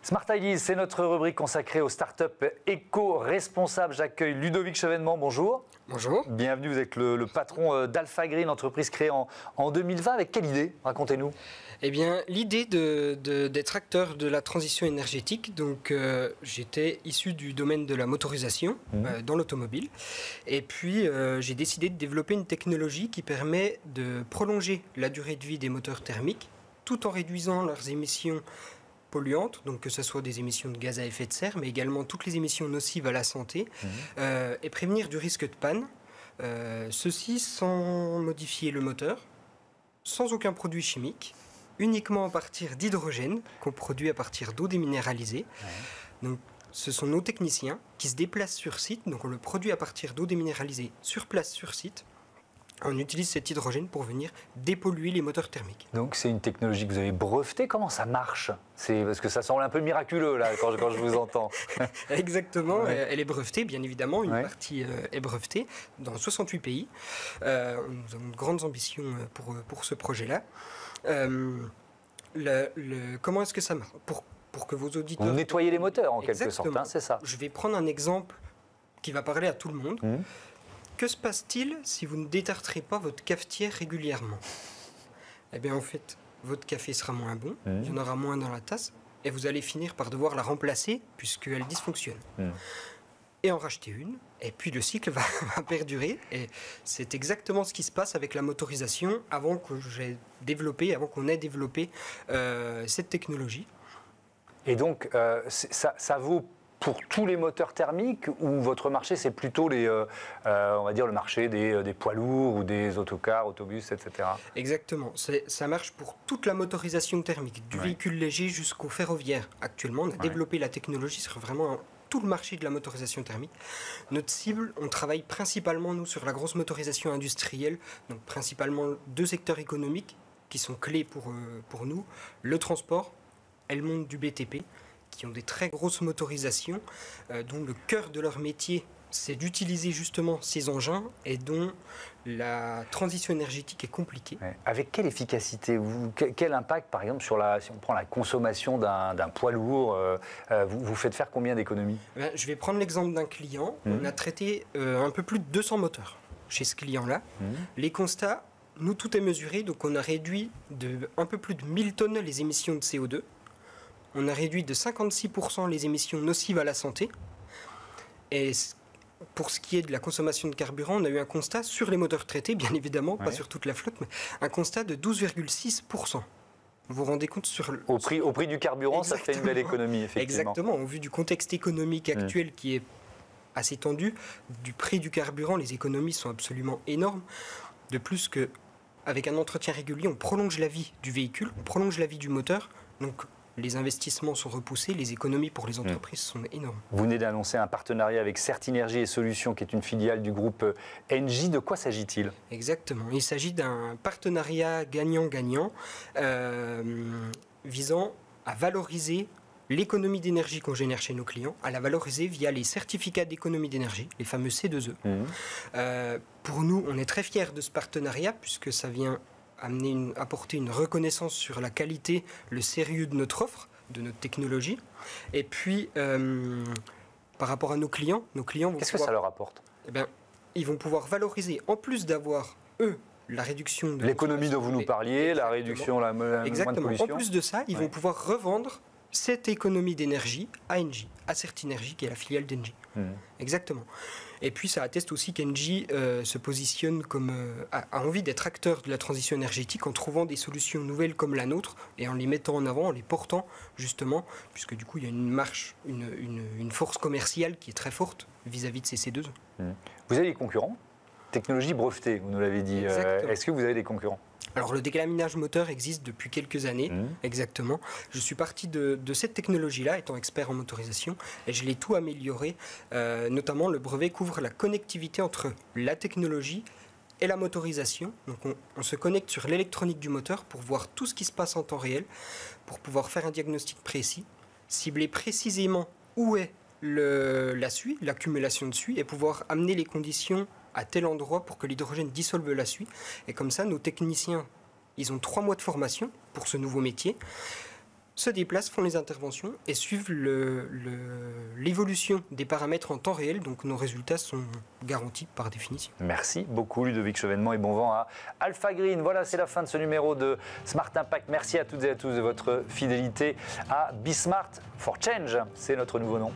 Smart Ideas, c'est notre rubrique consacrée aux startups éco-responsables. J'accueille Ludovic Chevènement, bonjour. Bonjour. Bienvenue, vous êtes le patron d'Alpha Green, entreprise créée en 2020. Avec quelle idée? Racontez-nous. Eh bien, l'idée d'être acteur de la transition énergétique, donc j'étais issu du domaine de la motorisation dans l'automobile. Et puis, j'ai décidé de développer une technologie qui permet de prolonger la durée de vie des moteurs thermiques tout en réduisant leurs émissions polluantes, donc que ce soit des émissions de gaz à effet de serre, mais également toutes les émissions nocives à la santé, et prévenir du risque de panne, ceci sans modifier le moteur, sans aucun produit chimique, uniquement à partir d'hydrogène qu'on produit à partir d'eau déminéralisée. Donc, ce sont nos techniciens qui se déplacent sur site, donc on le produit à partir d'eau déminéralisée sur place, sur site. On utilise cet hydrogène pour venir dépolluer les moteurs thermiques. Donc c'est une technologie que vous avez brevetée. Comment ça marche? Parce que ça semble un peu miraculeux là quand je vous entends. Exactement, Ouais. elle est brevetée, bien évidemment. Une partie est brevetée dans 68 pays. Nous avons de grandes ambitions pour ce projet-là. Comment est-ce que ça marche pour que vos auditeurs... Vous nettoyez les moteurs en quelque Exactement. sorte, hein, c'est ça. Je vais prendre un exemple qui va parler à tout le monde. Que se passe-t-il si vous ne détartrez pas votre cafetière régulièrement? Eh bien, en fait, votre café sera moins bon, il y en aura moins dans la tasse, et vous allez finir par devoir la remplacer puisqu'elle dysfonctionne. Et en racheter une, et puis le cycle va perdurer. Et c'est exactement ce qui se passe avec la motorisation avant qu'on ait développé cette technologie. Et donc ça vaut pour tous les moteurs thermiques, ou votre marché c'est plutôt on va dire le marché des poids lourds ou des autocars, autobus, etc. Exactement, ça marche pour toute la motorisation thermique, du véhicule léger jusqu'au ferroviaire. Actuellement, on a développé la technologie sur vraiment tout le marché de la motorisation thermique. Notre cible, on travaille principalement, nous, sur la grosse motorisation industrielle, donc principalement deux secteurs économiques qui sont clés pour nous, le transport et le monde du BTP, qui ont des très grosses motorisations, dont le cœur de leur métier, c'est d'utiliser justement ces engins et dont la transition énergétique est compliquée. Avec quelle efficacité, quel impact, par exemple, si on prend la consommation d'un poids lourd, vous faites faire combien d'économies? Je vais prendre l'exemple d'un client. On a traité un peu plus de 200 moteurs chez ce client-là. Les constats, nous, tout est mesuré, donc on a réduit de un peu plus de 1000 tonnes les émissions de CO2. On a réduit de 56% les émissions nocives à la santé. Et pour ce qui est de la consommation de carburant, on a eu un constat sur les moteurs traités, bien évidemment, pas sur toute la flotte, mais un constat de 12,6%. Vous vous rendez compte au prix du carburant, ça fait une belle économie, effectivement. Exactement. Au vu du contexte économique actuel qui est assez tendu, du prix du carburant, les économies sont absolument énormes. De plus qu'avec un entretien régulier, on prolonge la vie du véhicule, on prolonge la vie du moteur. Donc, les investissements sont repoussés, les économies pour les entreprises sont énormes. Vous venez d'annoncer un partenariat avec Certinergie et Solutions, qui est une filiale du groupe Engie. De quoi s'agit-il? Exactement. Il s'agit d'un partenariat gagnant-gagnant visant à valoriser l'économie d'énergie qu'on génère chez nos clients, à la valoriser via les certificats d'économie d'énergie, les fameux C2E. Pour nous, on est très fiers de ce partenariat puisque ça vient apporter une reconnaissance sur la qualité, le sérieux de notre offre, de notre technologie. Et puis, par rapport à nos clients vont Qu'est-ce que ça leur apporte? Eh bien, ils vont pouvoir valoriser, en plus d'avoir, eux, la réduction de l'économie dont vous nous parliez, la réduction, la moins de pollution. En plus de ça, ils vont pouvoir revendre cette économie d'énergie à Engie, à Certinergie, qui est la filiale d'Engie. Exactement. Et puis ça atteste aussi qu'Engie se positionne a envie d'être acteur de la transition énergétique en trouvant des solutions nouvelles comme la nôtre et en les mettant en avant, en les portant justement, puisque du coup il y a une force commerciale qui est très forte vis-à-vis de ces C2. Vous avez des concurrents? Technologie brevetée, vous nous l'avez dit. Est-ce que vous avez des concurrents? Alors le décalaminage moteur existe depuis quelques années, exactement. Je suis parti de cette technologie-là, étant expert en motorisation, et je l'ai tout amélioré. Notamment, le brevet couvre la connectivité entre la technologie et la motorisation. Donc on se connecte sur l'électronique du moteur pour voir tout ce qui se passe en temps réel, pour pouvoir faire un diagnostic précis, cibler précisément où est la suie, l'accumulation de suie, et pouvoir amener les conditions à tel endroit pour que l'hydrogène dissolve la suie. Et comme ça, nos techniciens, ils ont 3 mois de formation pour ce nouveau métier. se déplacent, font les interventions et suivent l'évolution des paramètres en temps réel. Donc nos résultats sont garantis par définition. Merci beaucoup Ludovic Chevènement et bon vent à Alpha Green. Voilà, c'est la fin de ce numéro de Smart Impact. Merci à toutes et à tous de votre fidélité à Be Smart for Change. C'est notre nouveau nom.